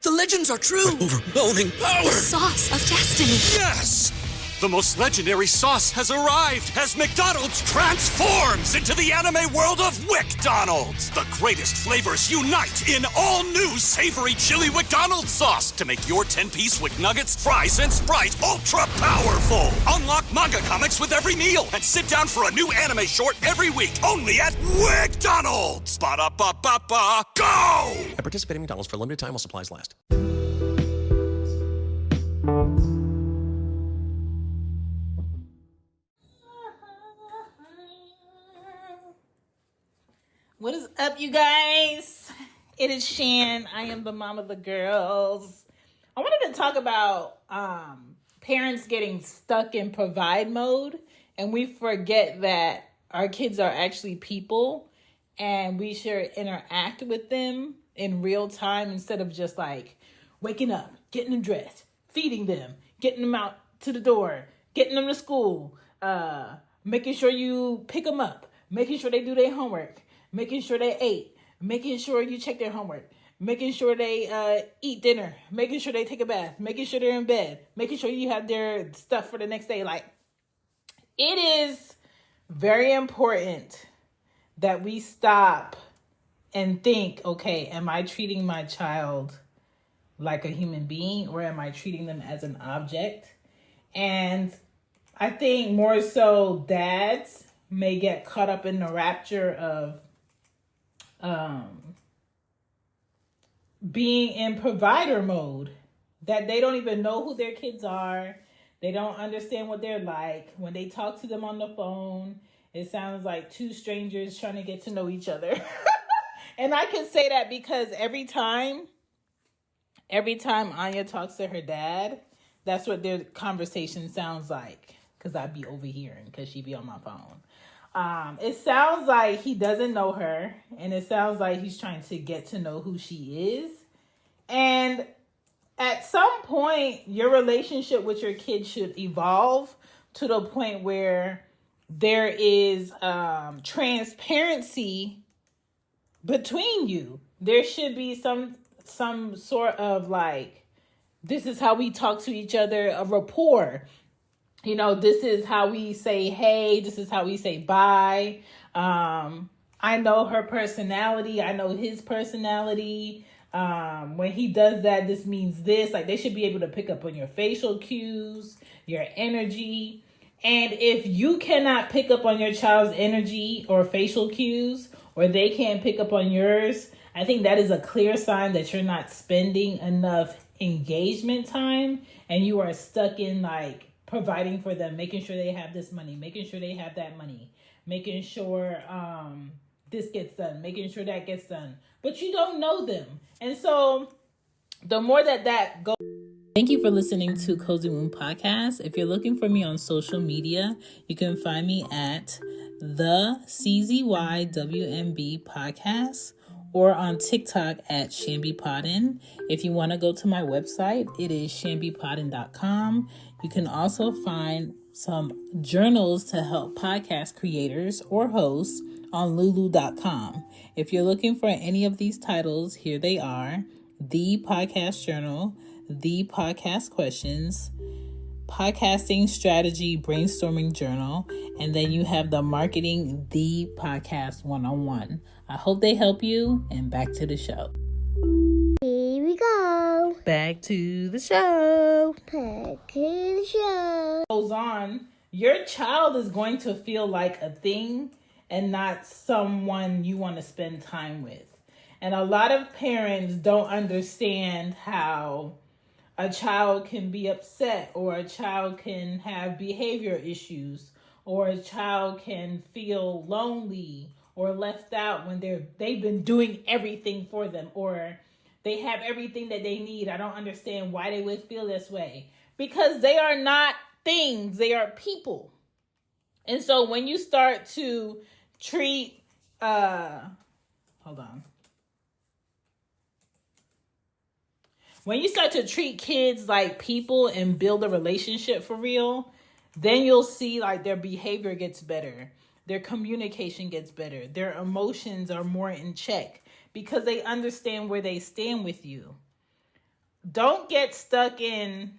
The legends are true. Overwhelming power! Sauce of destiny. Yes! The most legendary sauce has arrived as McDonald's transforms into the anime world of WickDonald's. The greatest flavors unite in all new savory chili McDonald's sauce to make your 10-piece Wick Nuggets, fries, and Sprite ultra-powerful. Unlock manga comics with every meal and sit down for a new anime short every week only at WickDonald's. Ba-da-ba-ba-ba, go! At participating McDonald's for a limited time while supplies last. What is up, you guys? It is Shan. I am the mom of the girls. I wanted to talk about parents getting stuck in provide mode, and we forget that our kids are actually people, and we should interact with them in real time instead of just like waking up, getting them dressed, feeding them, getting them out to the door, getting them to school, making sure you pick them up, making sure they do their homework, making sure they ate, making sure you check their homework, making sure they eat dinner, making sure they take a bath, making sure they're in bed, making sure you have their stuff for the next day. Like, it is very important that we stop and think, okay, am I treating my child like a human being, or am I treating them as an object? And I think more so dads may get caught up in the rapture of being in provider mode, that they don't even know who their kids are. They don't understand what they're like. When they talk to them on the phone, it sounds like two strangers trying to get to know each other. And I can say that because every time Anya talks to her dad, that's what their conversation sounds like, because I'd be overhearing because she'd be on my phone. It sounds like he doesn't know her, and it sounds like he's trying to get to know who she is. And at some point, your relationship with your kid should evolve to the point where there is transparency between you. There should be some sort of like, this is how we talk to each other, a rapport. You know, this is how we say hey, this is how we say bye. I know her personality. I know his personality. When he does that, this means this. Like, they should be able to pick up on your facial cues, your energy. And if you cannot pick up on your child's energy or facial cues, or they can't pick up on yours, I think that is a clear sign that you're not spending enough engagement time, and you are stuck in like providing for them, making sure they have this money, making sure they have that money, making sure this gets done, making sure that gets done, but you don't know them. And so the more that goes. Thank you for listening to Cozy Womb Podcast. If you're looking for me on social media, you can find me at the CZYWMB Podcast, or on TikTok at ShambyPodden. If you want to go to my website, it is shambypodden.com. You can also find some journals to help podcast creators or hosts on lulu.com. If you're looking for any of these titles, here they are: The Podcast Journal, The Podcast Questions, Podcasting Strategy Brainstorming Journal, and then you have the Marketing The Podcast 101. I hope they help you, and back to the show. Here we go. Back to the show. Back to the show. Goes on, your child is going to feel like a thing and not someone you want to spend time with. And a lot of parents don't understand how a child can be upset, or a child can have behavior issues, or a child can feel lonely or left out when they've been doing everything for them, or they have everything that they need. I don't understand why they would feel this way, because they are not things, they are people. And so when you start to treat when you start to treat kids like people and build a relationship for real, then you'll see like their behavior gets better. Their communication gets better. Their emotions are more in check because they understand where they stand with you. don't get stuck in,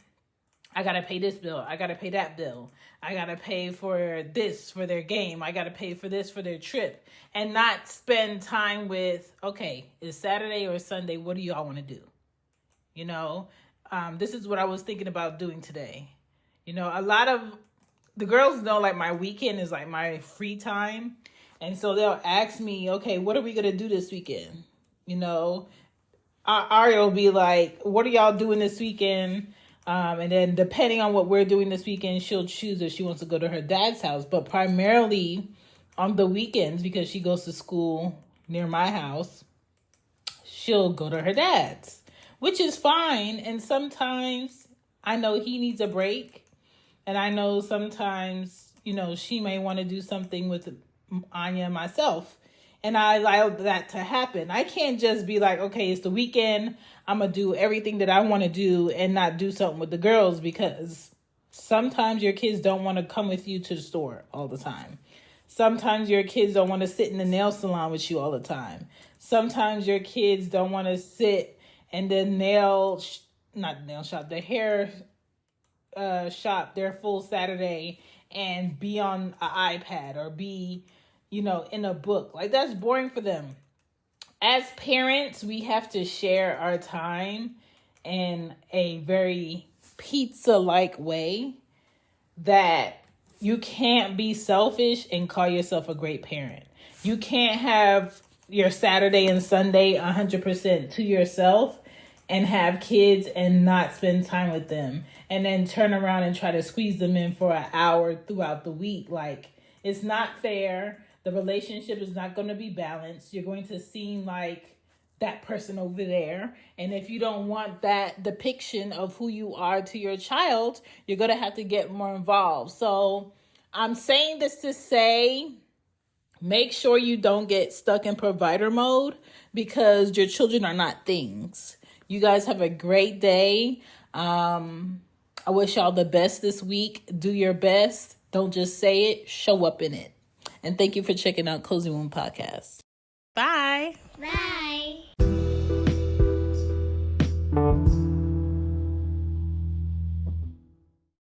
I got to pay this bill. I got to pay that bill. I got to pay for this for their game. I got to pay for this for their trip. And not spend time with, okay, it's Saturday or Sunday. What do y'all want to do? You know, this is what I was thinking about doing today. You know, a lot of the girls know like my weekend is like my free time. And so they'll ask me, okay, what are we going to do this weekend? You know, Ari will be like, what are y'all doing this weekend? And then depending on what we're doing this weekend, she'll choose if she wants to go to her dad's house. But primarily on the weekends, because she goes to school near my house, she'll go to her dad's, which is fine. And sometimes I know he needs a break. And I know sometimes, you know, she may want to do something with Anya and myself. And I allow that to happen. I can't just be like, okay, it's the weekend. I'm going to do everything that I want to do and not do something with the girls, because sometimes your kids don't want to come with you to the store all the time. Sometimes your kids don't want to sit in the nail salon with you all the time. Sometimes your kids don't want to sit in the the hair shop their full Saturday and be on an iPad or be, you know, in a book. Like, that's boring for them. As parents, we have to share our time in a very pizza-like way that you can't be selfish and call yourself a great parent. You can't have your Saturday and Sunday 100% to yourself and have kids and not spend time with them, and then turn around and try to squeeze them in for an hour throughout the week. Like, it's not fair. The relationship is not going to be balanced. You're going to seem like that person over there. And if you don't want that depiction of who you are to your child, you're going to have to get more involved. So I'm saying this to say, make sure you don't get stuck in provider mode, because your children are not things. You guys have a great day. I wish y'all the best this week. Do your best. Don't just say it. Show up in it. And thank you for checking out Cozy Womb Podcast. Bye. Bye.